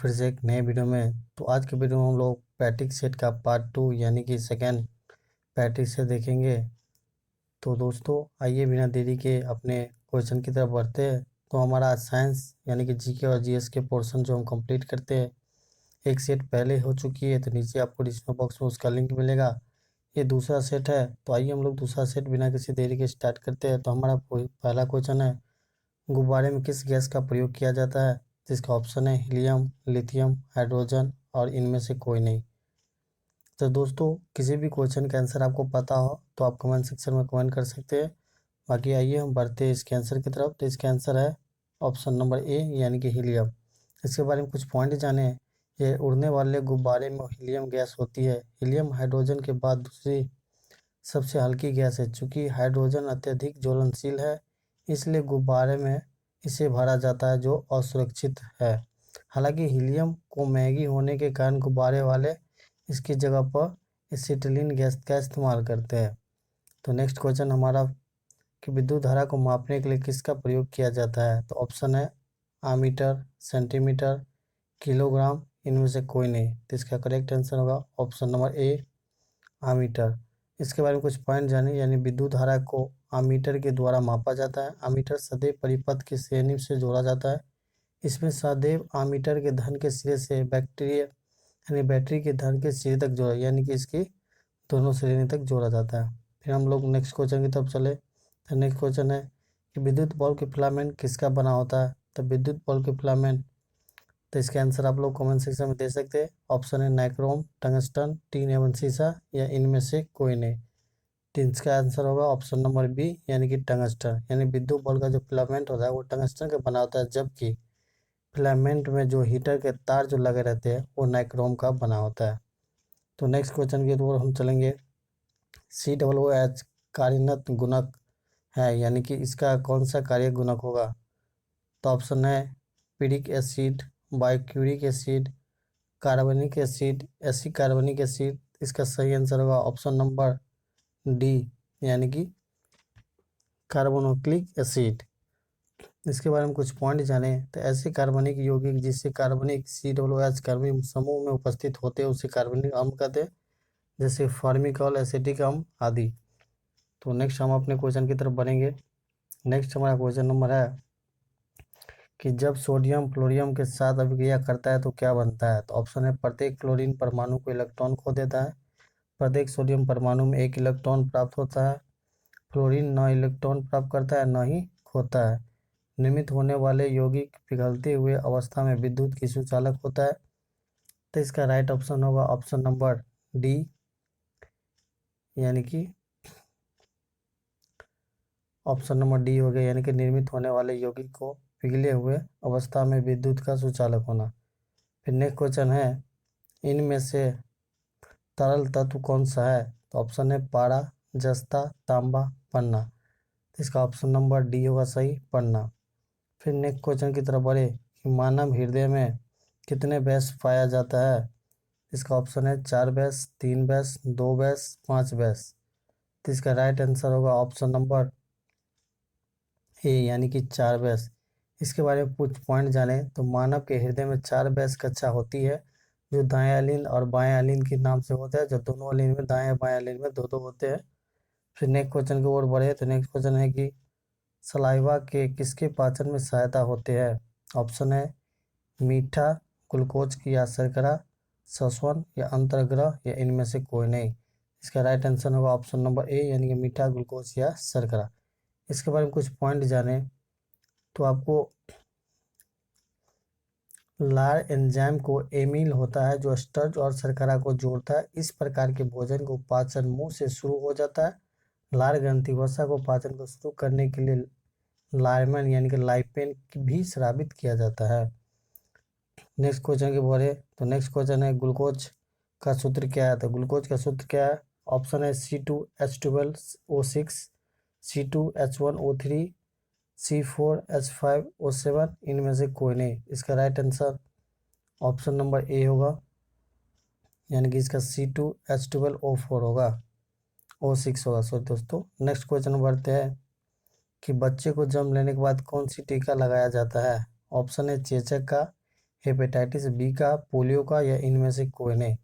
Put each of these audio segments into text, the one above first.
फिर से एक नए वीडियो में। तो आज के वीडियो में हम लोग पैट्रिक सेट का पार्ट 2 यानी कि सेकेंड पैट्रिक सेट देखेंगे। तो दोस्तों आइए बिना देरी के अपने क्वेश्चन की तरफ बढ़ते हैं। तो हमारा साइंस यानी कि जीके और जीएस के पोर्शन जो हम कंप्लीट करते हैं, एक सेट पहले हो चुकी है, तो नीचे आपको डिस्क्रिप्शन बॉक्स में उसका लिंक मिलेगा। ये दूसरा सेट है। तो आइए हम लोग दूसरा सेट बिना किसी देरी के स्टार्ट करते हैं। तो हमारा पहला क्वेश्चन है, गुब्बारे में किस गैस का प्रयोग किया जाता है? जिसका ऑप्शन है हीलियम, लिथियम, हाइड्रोजन और इनमें से कोई नहीं। तो दोस्तों किसी भी क्वेश्चन का आंसर आपको पता हो तो आप कमेंट सेक्शन में कमेंट कर सकते हैं। बाकी आइए हम बढ़ते हैं इसके आंसर की तरफ। तो इसका आंसर है ऑप्शन नंबर ए यानी कि हीलियम। इसके बारे में कुछ पॉइंट जाने। ये उड़ने वाले गुब्बारे में हीलियम गैस होती है। हीलियम हाइड्रोजन के बाद दूसरी सबसे हल्की गैस है। चूँकि हाइड्रोजन अत्यधिक ज्वलनशील है, इसलिए गुब्बारे में इसे भरा जाता है, जो असुरक्षित है। हालांकि हीलियम को महंगी होने के कारण गुब्बारे वाले इसकी जगह पर एसिटिलीन गैस का इस्तेमाल करते हैं। तो नेक्स्ट क्वेश्चन हमारा कि विद्युत धारा को मापने के लिए किसका प्रयोग किया जाता है? तो ऑप्शन है आमीटर, सेंटीमीटर, किलोग्राम, इनमें से कोई नहीं। तो इसका करेक्ट आंसर होगा ऑप्शन नंबर ए, आमीटर। इसके बारे में कुछ पॉइंट जाने। यानी विद्युत धारा को आमीटर के द्वारा मापा जाता है। आमीटर सदैव परिपथ की श्रेणी से जोड़ा जाता है। इसमें सदैव आमीटर के धन के सिरे से बैटरी के धन के सिरे तक जोड़ा, यानी कि इसकी दोनों श्रेणी तक जोड़ा जाता है। फिर हम लोग नेक्स्ट क्वेश्चन की तरफ चले। तो नेक्स्ट क्वेश्चन है कि विद्युत बल्ब के फिलामेंट किसका बना होता है? तो विद्युत बल्ब के फिलामेंट, तो इसका आंसर आप लोग कमेंट सेक्शन में दे सकते हैं। ऑप्शन है नाइक्रोम, टंगस्टन, टीन एवं सीसा, या इनमें से कोई नहीं। तो इसका आंसर होगा ऑप्शन नंबर बी यानी कि टंगस्टन। यानी विद्युत बल्ब का जो फिलामेंट होता है वो टंगस्टन का बना होता है, जबकि फिलामेंट में जो हीटर के तार जो लगे रहते हैं वो नाइक्रोम का बना होता है। तो नेक्स्ट क्वेश्चन की ओर हम चलेंगे। COOH कार्यरत गुणक है, यानी कि इसका कौन सा कार्य गुणक होगा? तो ऑप्शन है पीरिक एसिड, बाइक्यूरिक एसिड, कार्बनिक एसिड, एसिड कार्बनिक एसिड। इसका सही आंसर होगा ऑप्शन नंबर डी यानी कि कार्बोनिलिक एसिड। इसके बारे में कुछ पॉइंट जाने। तो ऐसे कार्बनिक यौगिक जिससे कार्बनिक COOH कार्बनिक समूह में उपस्थित होते हैं उसे कार्बनिक अम्ल कहते हैं, जैसे फार्मिकॉल, एसिटिक अम्ल आदि। तो नेक्स्ट हम अपने क्वेश्चन की तरफ बढ़ेंगे। नेक्स्ट हमारा क्वेश्चन नंबर है कि जब सोडियम क्लोरीन के साथ अभिक्रिया करता है तो क्या बनता है? तो ऑप्शन है प्रत्येक क्लोरीन परमाणु को इलेक्ट्रॉन खो देता है, प्रत्येक सोडियम परमाणु में एक इलेक्ट्रॉन प्राप्त होता है, फ्लोरीन न इलेक्ट्रॉन प्राप्त करता है न ही खोता है, निर्मित होने वाले यौगिक पिघलते हुए अवस्था में विद्युत की सुचालक होता है। तो इसका राइट ऑप्शन होगा ऑप्शन नंबर डी यानी कि ऑप्शन नंबर डी हो गया, यानी कि निर्मित होने वाले यौगिक को पिघले हुए अवस्था में विद्युत का सुचालक होना। फिर नेक्स्ट क्वेश्चन है इनमें से तरल तत्व कौन सा है? तो ऑप्शन है पारा, जस्ता, तांबा, पन्ना। इसका ऑप्शन नंबर डी होगा सही, पन्ना। फिर नेक्स्ट क्वेश्चन की तरफ बढ़े कि मानव हृदय में कितने बैस पाया जाता है? इसका ऑप्शन है 4 बैस, 3 बैस, 2 बैस, 5 बैस। तो इसका राइट आंसर होगा ऑप्शन नंबर ए यानी कि 4 बैस। इसके बारे में कुछ पॉइंट जाने। तो मानव के हृदय में 4 बैस कक्षा होती है, जो दाएं अलिंद और बाएं अलिंद के नाम से होता है, जो दोनों अलिंद में दाएं बाएं अलिंद में दो दो होते हैं। फिर नेक्स्ट क्वेश्चन की ओर बढ़े। तो नेक्स्ट क्वेश्चन है कि सलाइवा के किसके पाचन में सहायता होते हैं? ऑप्शन है मीठा, ग्लूकोज या शर्करा, श्वसन या अंतर्ग्रह, या इनमें से कोई नहीं। इसका राइट आंसर होगा ऑप्शन नंबर ए यानी कि मीठा, ग्लूकोज या शर्करा। इसके बारे में कुछ पॉइंट जाने। तो आपको लार एंजाइम को एमील होता है, जो स्टार्च और शर्करा को जोड़ता है। इस प्रकार के भोजन को पाचन मुंह से शुरू हो जाता है। लार ग्रंथि वसा को पाचन को शुरू करने के लिए लाइमन यानी कि लाइपेन भी स्रावित किया जाता है। नेक्स्ट क्वेश्चन की बढ़े। तो नेक्स्ट क्वेश्चन है ग्लूकोज का सूत्र क्या है? तो ग्लूकोज का सूत्र क्या है? ऑप्शन है C2H12O6, C2H1O3, C4H5O7, इनमें से कोई नहीं। इसका right answer option number A होगा, यानी कि इसका C2H12O4 होगा, O6 होगा सॉरी दोस्तों। नेक्स्ट क्वेश्चन बढ़ते हैं कि बच्चे को जन्म लेने के बाद कौन सी टीका लगाया जाता है? ऑप्शन है चेचक का, हेपेटाइटिस बी का, पोलियो का, या इनमें से कोई नहीं।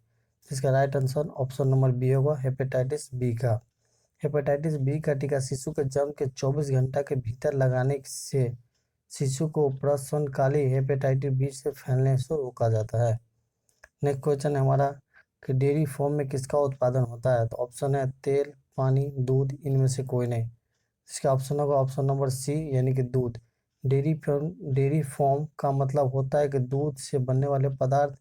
इसका right answer option number B होगा, हेपेटाइटिस बी का। हेपेटाइटिस बी का टीका शिशु के जन्म के 24 घंटा के भीतर लगाने से शिशु को प्रसवकालीन हेपेटाइटिस बी से फैलने से रोका जाता है। नेक्स्ट क्वेश्चन है हमारा कि डेयरी फार्म में किसका उत्पादन होता है? तो ऑप्शन है तेल, पानी, दूध, इनमें से कोई नहीं। इसका ऑप्शन होगा ऑप्शन नंबर सी यानी कि दूध। डेयरी फार्म का मतलब होता है कि दूध से बनने वाले पदार्थ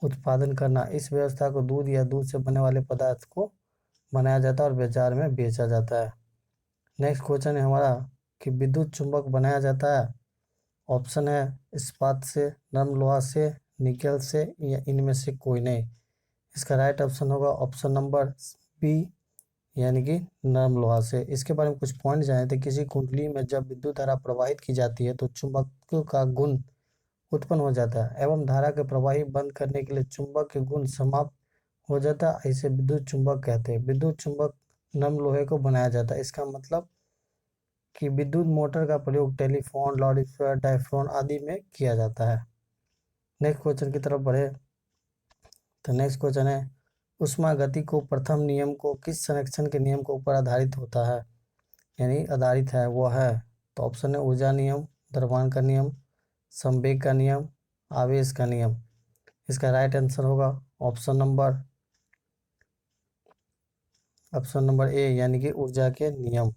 उत्पादन करना। इस व्यवस्था को दूध या दूध से बनने वाले पदार्थ को बनाया जाता है और बाजार में बेचा जाता है। नेक्स्ट क्वेश्चन है हमारा कि विद्युत चुंबक बनाया जाता है। ऑप्शन है इस्पात से, नरम लोहा से, निकेल से, या इनमें से कोई नहीं। इसका राइट ऑप्शन होगा ऑप्शन नंबर बी यानी कि नरम लोहा से। इसके बारे में कुछ पॉइंट जाने थे। किसी कुंडली में जब विद्युत धारा प्रवाहित की जाती है तो चुंबक का गुण उत्पन्न हो जाता है एवं धारा के प्रवाही बंद करने के लिए चुंबक के गुण समाप्त हो जाता है। इसे विद्युत चुंबक कहते हैं। विद्युत चुंबक नरम लोहे को बनाया जाता है। इसका मतलब कि विद्युत मोटर का प्रयोग टेलीफोन, लाउडस्पीकर, डायफ्रोन आदि में किया जाता है। नेक्स्ट क्वेश्चन की तरफ बढ़े तो नेक्स्ट क्वेश्चन है उष्मा गति को प्रथम नियम को किस संरक्षण के नियम के ऊपर आधारित होता है यानी आधारित है वो है? तो ऑप्शन है ऊर्जा नियम, द्रव्यमान का नियम, संवेग का नियम, आवेश का नियम। इसका राइट आंसर होगा ऑप्शन नंबर ए यानी कि ऊर्जा के नियम।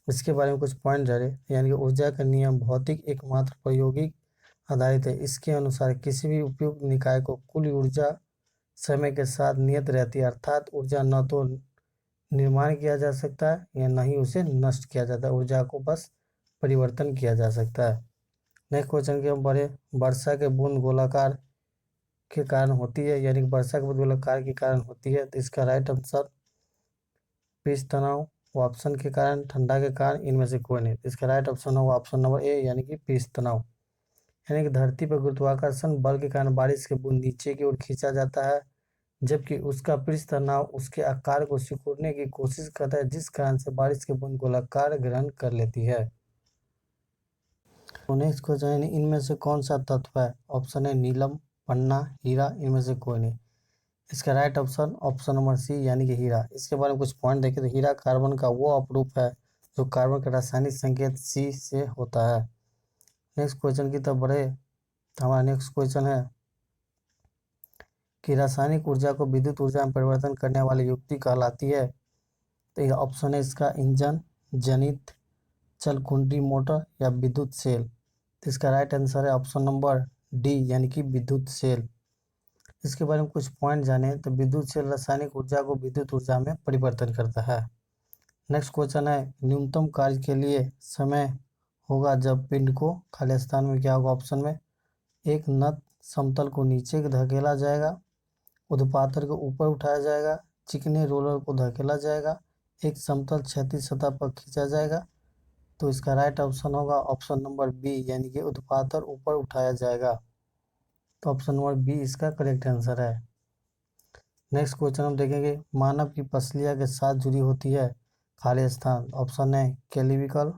इसके बारे में कुछ पॉइंट जरे यानी कि ऊर्जा का नियम भौतिक एकमात्र प्रायोगिक आधारित है। इसके अनुसार किसी भी उपयुक्त निकाय को कुल ऊर्जा समय के साथ नियत रहती है, अर्थात ऊर्जा न तो निर्माण किया जा सकता है या न ही उसे नष्ट किया जाता है। ऊर्जा को बस परिवर्तन किया जा सकता है। नेक्स्ट क्वेश्चन की हम बढ़े। वर्षा के बूंद गोलाकार के कारण होती है यानी कि वर्षा के बूंद गोलाकार के कारण होती है। तो इसका राइट आंसर पृष्ठ तनाव, वाष्पन के कारण, ठंडा के कारण, इनमें से कोई नहीं। इसका राइट ऑप्शन होगा ऑप्शन नंबर ए यानी कि पृष्ठ तनाव। यानी कि धरती पर गुरुत्वाकर्षण बल के कारण बारिश के बूंद नीचे की ओर खींचा जाता है जबकि उसका पृष्ठ तनाव उसके आकार को सिकुड़ने की कोशिश करता है जिस कारण से बारिश के बूंद गोलाकार ग्रहण कर लेती है। तो नेक्स्ट क्वेश्चन है इनमें से कौन सा तत्व है? ऑप्शन है नीलम, पन्ना, हीरा, इनमें से कोई नहीं। इसका right option option number C यानी कि हीरा। इसके बारे में कुछ पॉइंट देखें तो हीरा कार्बन का वो अपरूप है जो कार्बन का रासायनिक संकेत सी से होता है। नेक्स्ट क्वेश्चन की तरफ बढ़े तो हमारा नेक्स्ट क्वेश्चन है कि रासायनिक ऊर्जा को विद्युत ऊर्जा में परिवर्तन करने वाली युक्ति कहलाती है। तो यह ऑप्शन है इसका इंजन, जनित, चलकुंडी मोटर, या विद्युत सेल। तो इसका राइट आंसर है ऑप्शन नंबर डी यानी कि विद्युत सेल। इसके बारे में कुछ पॉइंट जाने तो विद्युत सेल रासायनिक ऊर्जा को विद्युत ऊर्जा में परिवर्तन करता है। नेक्स्ट क्वेश्चन है न्यूनतम कार्य के लिए समय होगा जब पिंड को खाली स्थान में क्या होगा? ऑप्शन में एक नत समतल को नीचे धकेला जाएगा, ऊर्ध्वाधर को ऊपर उठाया जाएगा, चिकने रोलर को धकेला जाएगा, एक समतल क्षैतिज सतह पर खींचा जाएगा। तो इसका राइट ऑप्शन होगा ऑप्शन नंबर बी यानी कि ऊर्ध्वाधर ऊपर उठाया जाएगा। तो ऑप्शन नंबर बी इसका करेक्ट आंसर है। नेक्स्ट क्वेश्चन हम देखेंगे मानव की पसलियाँ के साथ जुड़ी होती है खाली स्थान। ऑप्शन है क्लेविकल,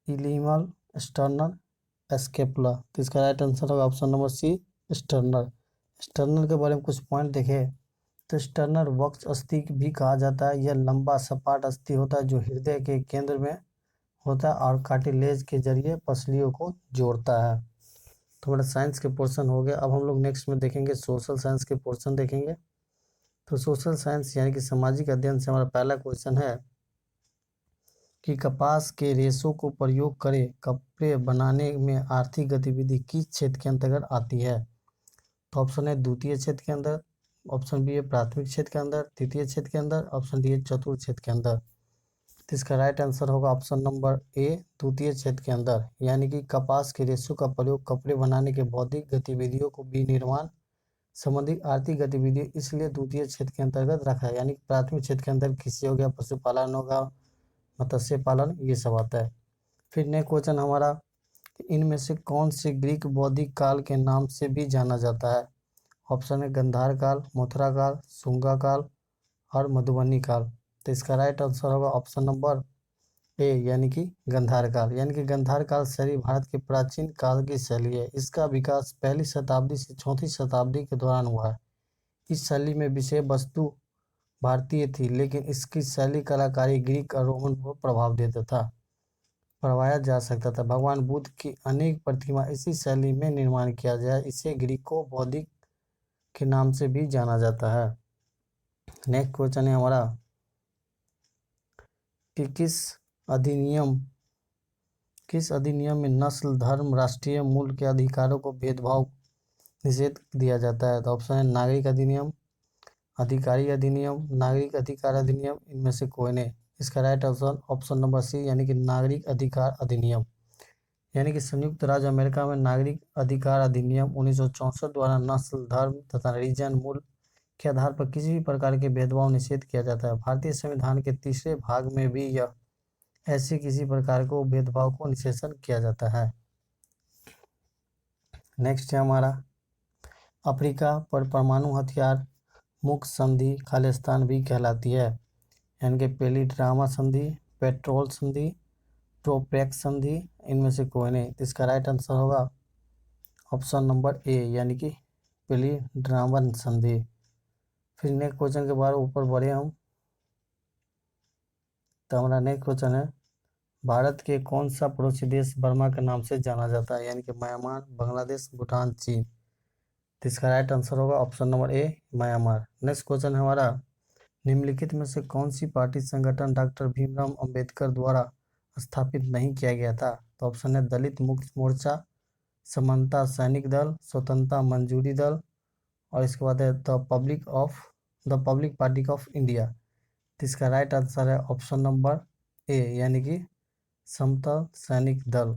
इलिमल, स्टर्नल, स्कैपुला। तो इसका राइट आंसर होगा option number C sternal. Sternal के बारे में कुछ पॉइंट देखें तो स्टर्नल वक्ष अस्थि भी कहा जाता है। यह लंबा सपाट अस्थि होता है जो हृदय के केंद्र में होता है और कार्टिलेज के जरिए पसलियों को जोड़ता है। तो हमारा साइंस के पोर्शन हो गया। अब हम लोग नेक्स्ट में देखेंगे सोशल साइंस के पोर्शन देखेंगे। तो सोशल साइंस यानी कि सामाजिक अध्ययन से हमारा पहला क्वेश्चन है कि कपास के रेशों को प्रयोग करे कपड़े बनाने में आर्थिक गतिविधि किस क्षेत्र के अंतर्गत आती है? तो ऑप्शन है द्वितीय क्षेत्र के अंदर, ऑप्शन बी है प्राथमिक क्षेत्र के अंदर, तृतीय क्षेत्र के अंदर, ऑप्शन डी है चतुर्थ क्षेत्र के अंदर। तो इसका राइट आंसर होगा ऑप्शन नंबर ए द्वितीय क्षेत्र के अंदर। यानी कि कपास के रेशों का प्रयोग कपड़े बनाने के बौद्धिक गतिविधियों को विनिर्माण संबंधी आर्थिक गतिविधियों इसलिए द्वितीय क्षेत्र के अंतर्गत रखा है। यानी कि प्राथमिक क्षेत्र के अंदर कृषि हो गया, पशुपालन होगा, मत्स्य पालन, ये सब आता है। फिर नेक्स्ट क्वेश्चन हमारा इनमें से कौन से ग्रीक बौद्धिक काल के नाम से भी जाना जाता है? ऑप्शन है गंधार काल, मथुरा काल, शुंगा काल और मधुबनी काल। तो इसका राइट आंसर होगा ऑप्शन नंबर यानी कि गांधार काल। यानी कि गांधार काल शैली भारत के प्राचीन काल की शैली है। इसका विकास पहली शताब्दी से चौथी शताब्दी के दौरान हुआ है। इस शैली में विषय वस्तु भारतीय थी, लेकिन इसकी शैली कलाकारी ग्रीक और रोमन को प्रभाव देता था, पढ़वाया जा सकता था। भगवान बुद्ध की अनेक प्रतिमा इसी शैली में निर्माण किया गया। इसे ग्रीको बौद्धिक के नाम से भी जाना जाता है। नेक्स्ट क्वेश्चन है हमारा कि किस अधिनियम में नस्ल, धर्म, राष्ट्रीय मूल के अधिकारों को भेदभाव निषेध दिया जाता है? तो ऑप्शन है नागरिक अधिनियम, अधिकारी अधिनियम, नागरिक अधिकार अधिनियम, इनमें से कोई नहीं। इसका राइट ऑप्शन नंबर सी यानी कि नागरिक अधिकार अधिनियम। यानी कि संयुक्त राज्य अमेरिका में नागरिक अधिकार अधिनियम 1964 द्वारा नस्ल, धर्म तथा रीजन मूल के आधार पर किसी भी प्रकार के भेदभाव निषेध किया जाता है। भारतीय संविधान के तीसरे भाग में भी यह ऐसे किसी प्रकार को भेदभाव को निषेधन किया जाता है। नेक्स्ट है हमारा अफ्रीका पर परमाणु हथियार मुक्त संधि खालिस्तान भी कहलाती है। यानी कि पहली ड्रामा संधि, पेट्रोल संधि, ट्रोपैक्स संधि, इनमें से कोई नहीं। इसका राइट आंसर होगा ऑप्शन नंबर ए यानी कि पहली ड्रामन संधि। फिर नेक्स्ट क्वेश्चन के बाद ऊपर बढ़े हम, तो हमारा नेक्स्ट क्वेश्चन है भारत के कौन सा पड़ोसी देश बर्मा के नाम से जाना जाता है? यानी कि म्यांमार, बांग्लादेश, भूटान, चीन। तो इसका राइट आंसर होगा option number A Myanmar. Next question है हमारा निम्नलिखित में से कौन सी पार्टी संगठन डॉक्टर भीमराव अंबेडकर द्वारा स्थापित नहीं किया गया था? तो ऑप्शन है दलित मुक्ति मोर्चा, समानता सैनिक दल, स्वतंत्रता मंजूरी दल, और इसके बाद है the public party of India. तो इसका राइट आंसर है ऑप्शन नंबर ए यानी कि समता सैनिक दल,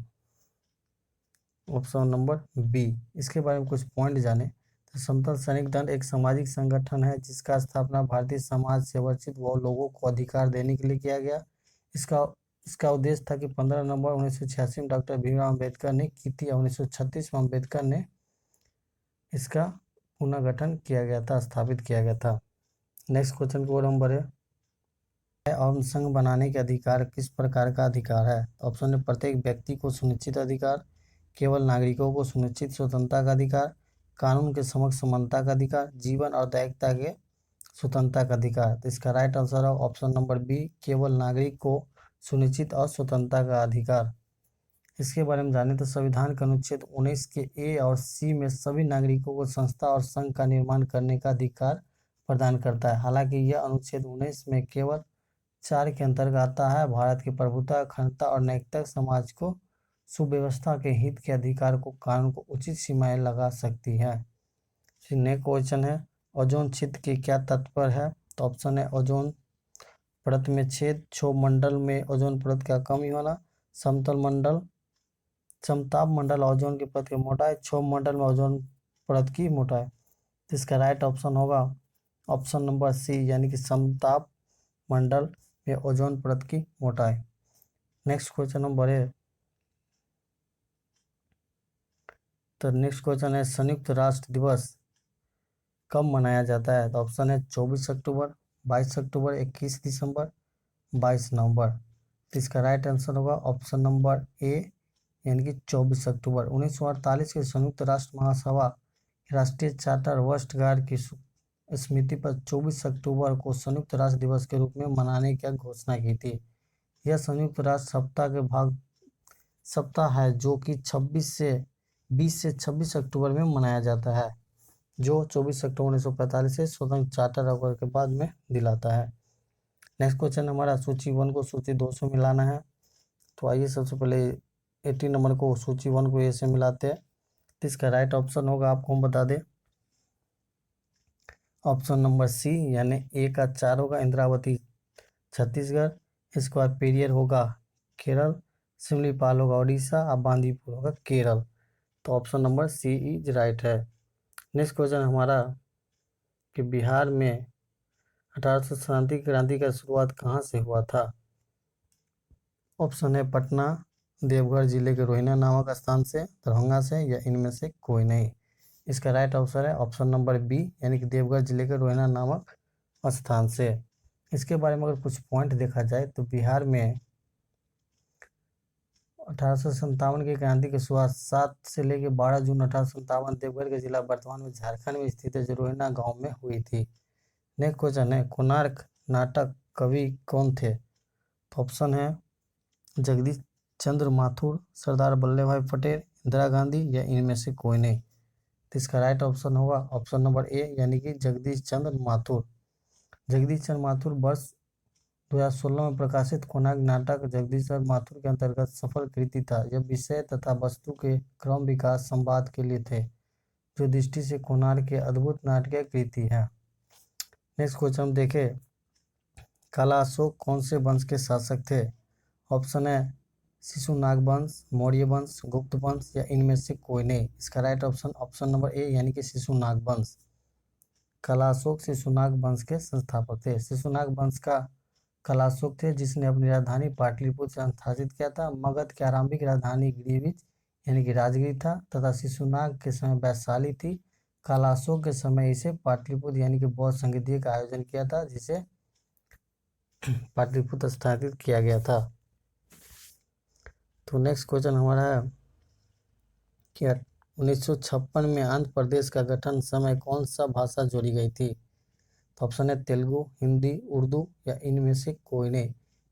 ऑप्शन नंबर बी। इसके बारे में कुछ पॉइंट जाने तो समता सैनिक दल एक सामाजिक संगठन है जिसका स्थापना भारतीय समाज से वंचित वो लोगों को अधिकार देने के लिए किया गया। इसका इसका उद्देश्य था कि 15 नवंबर 1986 में डॉक्टर भीमराव अम्बेडकर ने की थी। 1936 में अम्बेडकर ने इसका पुनर्गठन किया गया था, स्थापित किया गया था। नेक्स्ट क्वेश्चन को हम बढ़े और संघ बनाने के अधिकार किस प्रकार का अधिकार है? ऑप्शन है प्रत्येक व्यक्ति को सुनिश्चित अधिकार, केवल नागरिकों को सुनिश्चित स्वतंत्रता का अधिकार, कानून के समक्ष समानता का अधिकार, जीवन और दैहिकता के स्वतंत्रता का अधिकार। तो इसका राइट आंसर है ऑप्शन नंबर बी केवल नागरिक को सुनिश्चित और स्वतंत्रता का अधिकार। इसके बारे में जाने तो संविधान के अनुच्छेद 19 के ए और सी में सभी नागरिकों को संस्था और संघ का निर्माण करने का अधिकार प्रदान करता है। हालांकि यह अनुच्छेद 19 में केवल 4 के अंतर्गत आता है। भारत की प्रभुता, अखंडता और नैतिक समाज को सुव्यवस्था के हित के अधिकार को कानून को उचित सीमाएं लगा सकती है। फिर नेक्स्ट क्वेश्चन है ओजोन क्षेत्र के क्या तात्पर्य है? तो ऑप्शन है ओजोन परत में छेद, क्षोभ मंडल में ओजोन परत का कमी होना, समताप मंडल ओजोन की परत की मोटाई, क्षोभ मंडल में ओजोन परत की मोटाई। तो इसका राइट ऑप्शन होगा ऑप्शन नंबर सी यानी कि समताप मंडल में ओजोन परत की मोटाई। नेक्स्ट क्वेश्चन हम बढ़े तो नेक्स्ट क्वेश्चन है संयुक्त राष्ट्र दिवस कब मनाया जाता है? तो ऑप्शन है 24 अक्टूबर, 22 अक्टूबर, 21 दिसंबर, 22 नवंबर। तो इसका राइट आंसर होगा ऑप्शन नंबर ए यानी कि 24 अक्टूबर। 1948 के संयुक्त राष्ट्र महासभा राष्ट्रीय चार्टर वर्षगांठ की स्मृति पर 24 अक्टूबर को संयुक्त राष्ट्र दिवस के रूप में मनाने की घोषणा की थी। यह संयुक्त राष्ट्र सप्ताह है जो कि 20 से 26 अक्टूबर में मनाया जाता है, जो 24 अक्टूबर 1945 से स्वतंत्र चार्टर अवार्ड के बाद में दिलाता है। नेक्स्ट क्वेश्चन हमारा सूची 1 को सूची 2 से मिलाना है। तो आइए सबसे पहले 80 नंबर को सूची 1 को ए से मिलाते हैं। तो इसका राइट ऑप्शन होगा, आपको हम बता दें, ऑप्शन नंबर सी यानी ए का 4 होगा इंद्रावती छत्तीसगढ़, इसके बाद पेरियर होगा केरल, सिमलीपाल होगा उड़ीसा और बांदीपुर होगा केरल। तो option number C is right है। नेक्स्ट क्वेश्चन हमारा कि बिहार में 1800 क्रांति का शुरुआत कहाँ से हुआ था? ऑप्शन है पटना, देवघर जिले के रोहिणा नामक स्थान से, दरभंगा से, या इनमें से कोई नहीं। इसका राइट आंसर है ऑप्शन नंबर बी यानी कि देवघर जिले के रोहिणा नामक स्थान से। इसके बारे में अगर कुछ पॉइंट देखा जाए तो बिहार में 1857 की क्रांति की शुरुआत 7 से लेकर 12 जून 1857 देवघर के जिला वर्तमान में झारखंड में स्थित रोहिना गांव में हुई थी। नेक्स्ट क्वेश्चन है, कोणार्क नाटक कवि कौन थे? तो ऑप्शन है जगदीश चंद्र माथुर, सरदार वल्लभ भाई पटेल, इंदिरा गांधी या इनमें से कोई नहीं। तो इसका राइट ऑप्शन होगा ऑप्शन नंबर ए यानी कि जगदीश चंद्र माथुर। जगदीश चंद्र माथुर वर्ष 2016 में प्रकाशित कोणार्क नाटक जगदीश चंद्र माथुर के अंतर्गत सफल कृति था। यह विषय तथा वस्तु के क्रम विकास संवाद के लिए थे, जो दृष्टि से कोणार्क की अद्भुत नाटकीय कृति है। नेक्स्ट क्वेश्चन हम देखें, काला अशोक कौन से वंश के शासक थे? ऑप्शन है शिशुनाग वंश, मौर्य वंश, गुप्त वंश या इनमें से कोई नहीं। इसका right option option number A यानी कि शिशुनाग वंश। कलाशोक शिशुनाग वंश के संस्थापक थे। शिशुनाग वंश का कलाशोक थे, जिसने अपनी राजधानी पाटलिपुत्र से स्थापित किया था। मगध की आरंभिक राजधानी गिरिविज यानी कि राजगिर था तथा शिशुनाग के समय वैशाली थी। कलाशोक के समय इसे पाटलिपुत्र यानी कि बौद्ध संगीत का आयोजन किया था, जिसे पाटलिपुत्र स्थापित किया गया था। तो नेक्स्ट क्वेश्चन हमारा है कि 1956 में आंध्र प्रदेश का गठन समय कौन सा भाषा जोड़ी गई थी? तो ऑप्शन है तेलुगु, हिंदी, उर्दू या इनमें से कोई नहीं।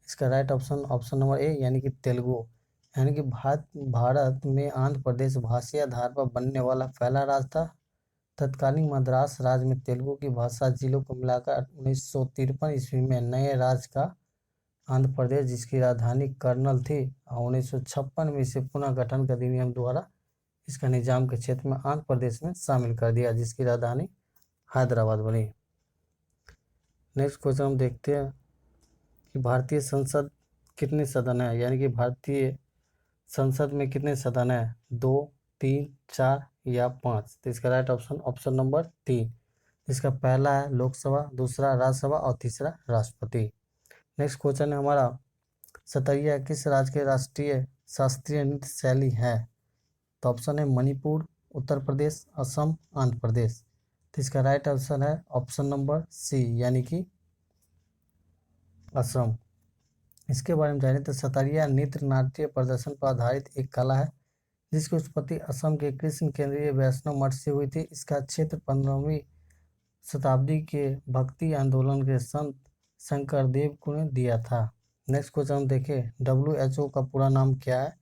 इसका right option option number A यानी कि तेलुगु। यानी कि भारत में आंध्र प्रदेश भाषाई आधार पर बनने वाला पहला राज्य था। तत्कालीन मद्रास राज्य में तेलुगु की भाषा जिलों को मिलाकर 1953 ईस्वी में नए राज्य का आंध्र प्रदेश, जिसकी राजधानी कर्नल थी, और 1956 में इसे पुनः गठन के अधिनियम द्वारा इसका निजाम के क्षेत्र में आंध्र प्रदेश में शामिल कर दिया, जिसकी राजधानी हैदराबाद बनी। नेक्स्ट क्वेश्चन हम देखते हैं कि भारतीय संसद कितने सदन है, यानी कि भारतीय संसद में कितने सदन है? 2, 3, 4 या 5। तो इसका राइट ऑप्शन ऑप्शन नंबर 3। इसका पहला है लोकसभा, दूसरा राज्यसभा और तीसरा राष्ट्रपति। नेक्स्ट क्वेश्चन है हमारा, सतैया किस राज्य के राष्ट्रीय शास्त्रीय नृत्य शैली है? तो ऑप्शन है मणिपुर, उत्तर प्रदेश, असम, आंध्र प्रदेश। तो इसका राइट ऑप्शन है ऑप्शन नंबर सी यानी कि असम। इसके बारे में जानें तो सतैया नृत्य नाट्य प्रदर्शन पर आधारित एक कला है, जिसकी उत्पत्ति असम के कृष्ण केंद्रीय वैष्णव मठ से हुई थी। इसका क्षेत्र 15वीं शताब्दी के भक्ति आंदोलन के संत शंकरदेव को ने दिया था। नेक्स्ट क्वेश्चन हम देखें, WHO का पूरा नाम क्या है?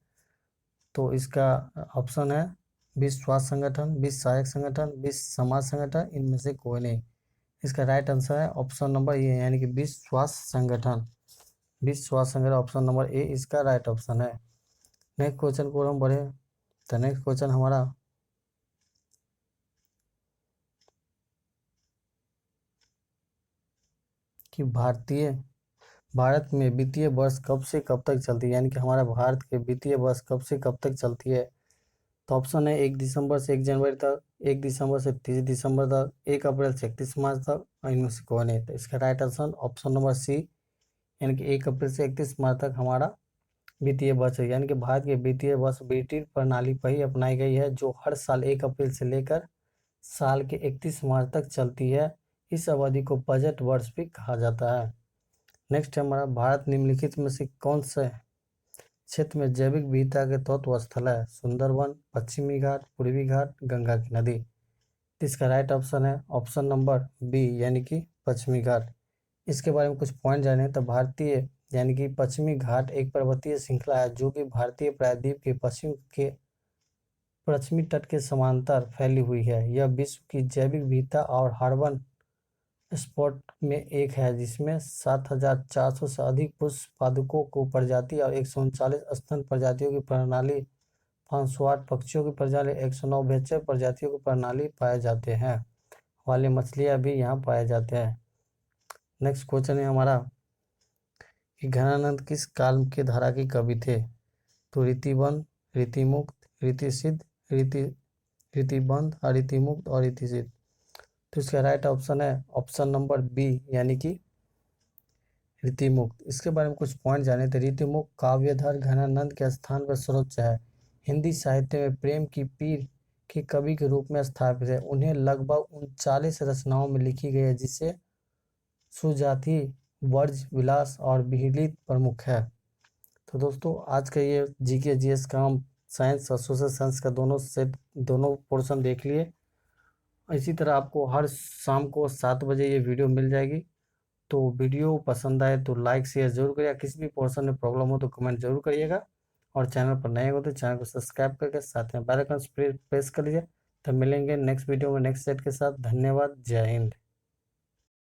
तो इसका ऑप्शन है विश्व स्वास्थ्य संगठन, विश्व सहायक संगठन, विश्व समाज संगठन, इनमें से कोई नहीं। इसका राइट आंसर है ऑप्शन नंबर ए यानी कि विश्व स्वास्थ्य संगठन। विश्व स्वास्थ्य संगठन ऑप्शन नंबर ए इसका राइट ऑप्शन है। नेक्स्ट क्वेश्चन को हम बढ़े तो नेक्स्ट क्वेश्चन हमारा कि भारत में वित्तीय वर्ष कब से कब तक चलती है, यानी कि हमारा भारत के वित्तीय वर्ष कब से कब तक चलती है? तो ऑप्शन है 1 दिसंबर से 1 जनवरी तक, 1 दिसंबर से 30 दिसंबर तक, 1 अप्रैल से 31 मार्च तक, और इनमें से कौन है? तो इसका right answer option number C यानी कि 1 अप्रैल से 31 मार्च तक हमारा वित्तीय वर्ष है। यानी कि भारत के वित्तीय वर्ष ब्रिटिश प्रणाली पर ही अपनाई गई है, जो हर साल 1 अप्रैल से लेकर साल के 31 मार्च तक चलती है। इस अवधि को बजट वर्ष भी कहा जाता है। नेक्स्ट हमारा, भारत निम्नलिखित में से कौन से क्षेत्र में जैविक विविधता के तत्व स्थल है? सुंदरवन, पश्चिमी घाट, पूर्वी घाट, गंगा की नदी। इसका राइट ऑप्शन है ऑप्शन नंबर बी यानी कि पश्चिमी घाट। इसके बारे में कुछ पॉइंट जाने तो भारतीय यानी कि पश्चिमी घाट एक पर्वतीय श्रृंखला है, जो कि भारतीय प्रायद्वीप के पश्चिमी तट के समांतर फैली हुई है। यह विश्व की जैविक विविधता और हार्बन स्पॉट में एक है, जिसमें 7,400 से अधिक पुष्प पादपों को प्रजाति और 139 स्तन प्रजातियों की प्रणाली, 508 पक्षियों की प्रणाली, 109 उभयचर प्रजातियों की प्रणाली पाए जाते हैं। वाले मछलियां भी यहाँ पाए जाते हैं। नेक्स्ट क्वेश्चन है हमारा कि घनानंद किस काल के धारा के कवि थे? तो रीतिबंध, रीतिमुक्त, रीतिसिद्ध, रीतिबंध, रीतिमुक्त और रीतिसिद्ध। तो इसका राइट ऑप्शन है ऑप्शन नंबर बी यानी कि रीतिमुक्त। इसके बारे में कुछ पॉइंट जाने थे। रीतिमुक्त काव्यधर घनानंद के स्थान पर सर्वोच्च है। हिंदी साहित्य में प्रेम की पीर के कवि के रूप में स्थापित है। उन्हें लगभग 39 रचनाओं में लिखी गई है, जिसे सुजाति, वर्ज विलास और विहिलित प्रमुख है। तो दोस्तों आज का ये जीके जीएस का हम साइंस और सोशल साइंस का दोनों पोर्शन देख लिए। इसी तरह आपको हर शाम को 7 बजे ये वीडियो मिल जाएगी। तो वीडियो पसंद आए तो लाइक शेयर जरूर करिएगा। किसी भी पोर्शन में प्रॉब्लम हो तो कमेंट जरूर करिएगा। और चैनल पर नए हो तो चैनल को सब्सक्राइब करके साथ में बेल आइकन प्रेस कर लीजिए। तब मिलेंगे नेक्स्ट वीडियो में नेक्स्ट सेट के साथ। धन्यवाद। जय हिंद।